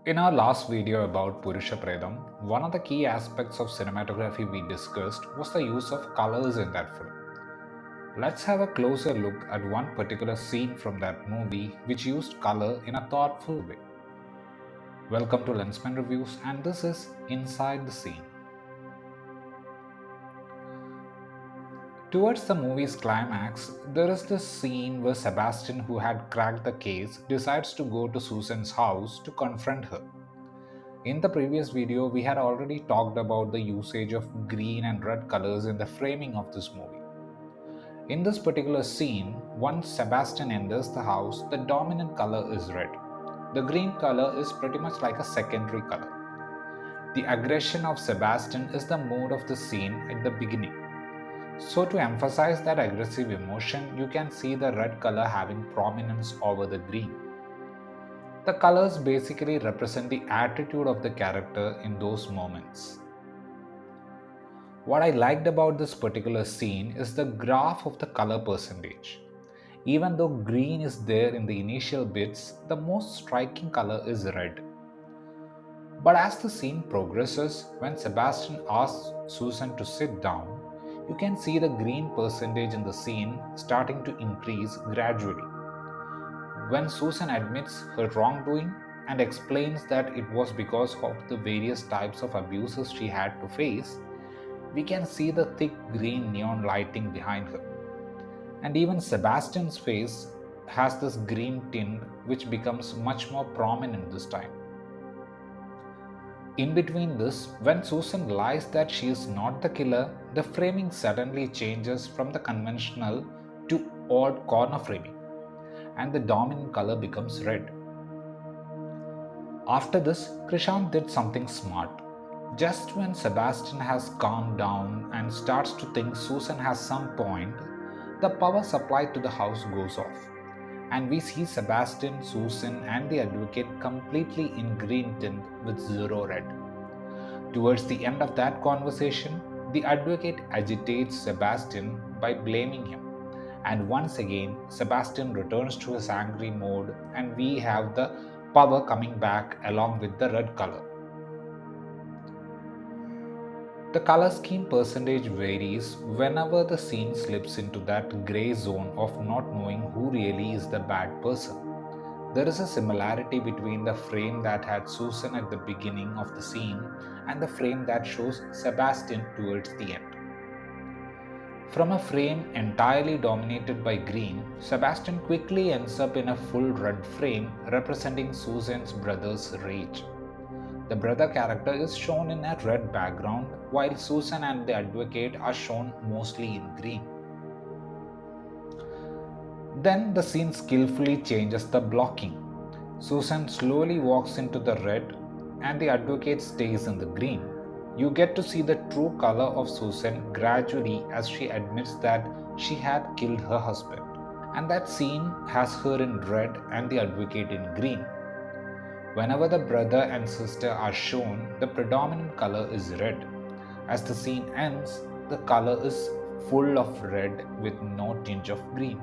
In our last video about Purusha Pretham, one of the key aspects of cinematography we discussed was the use of colors in that film. Let's have a closer look at one particular scene from that movie which used color in a thoughtful way. Welcome to Lensman Reviews, and this is Inside the Scene. Towards the movie's climax, there is this scene where Sebastian, who had cracked the case, decides to go to Susan's house to confront her. In the previous video, we had already talked about the usage of green and red colors in the framing of this movie. In this particular scene, once Sebastian enters the house, the dominant color is red. The green color is pretty much like a secondary color. The aggression of Sebastian is the mood of the scene at the beginning. So, to emphasize that aggressive emotion, you can see the red color having prominence over the green. The colors basically represent the attitude of the character in those moments. What I liked about this particular scene is the graph of the color percentage. Even though green is there in the initial bits, the most striking color is red. But as the scene progresses, when Sebastian asks Susan to sit down, you can see the green percentage in the scene starting to increase gradually. When Susan admits her wrongdoing and explains that it was because of the various types of abuses she had to face, we can see the thick green neon lighting behind her. And even Sebastian's face has this green tint which becomes much more prominent this time. In between this, when Susan lies that she is not the killer, the framing suddenly changes from the conventional to odd corner framing, and the dominant color becomes red. After this, Krishand did something smart. Just when Sebastian has calmed down and starts to think Susan has some point, the power supply to the house goes off, and we see Sebastian, Susan, and the advocate completely in green tint with zero red. Towards the end of that conversation, the advocate agitates Sebastian by blaming him. And once again, Sebastian returns to his angry mode, and we have the power coming back along with the red color. The color scheme percentage varies whenever the scene slips into that grey zone of not knowing who really is the bad person. There is a similarity between the frame that had Susan at the beginning of the scene and the frame that shows Sebastian towards the end. From a frame entirely dominated by green, Sebastian quickly ends up in a full red frame representing Susan's brother's rage. The brother character is shown in a red background, while Susan and the advocate are shown mostly in green. Then the scene skillfully changes the blocking. Susan slowly walks into the red and the advocate stays in the green. You get to see the true color of Susan gradually as she admits that she had killed her husband. And that scene has her in red and the advocate in green. Whenever the brother and sister are shown, the predominant color is red. As the scene ends, the color is full of red with no tinge of green.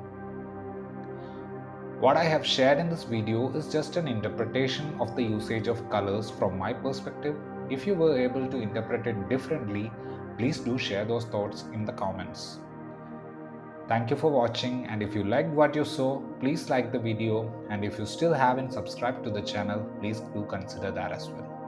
What I have shared in this video is just an interpretation of the usage of colors from my perspective. If you were able to interpret it differently, please do share those thoughts in the comments. Thank you for watching, and if you liked what you saw, please like the video, and if you still haven't subscribed to the channel, please do consider that as well.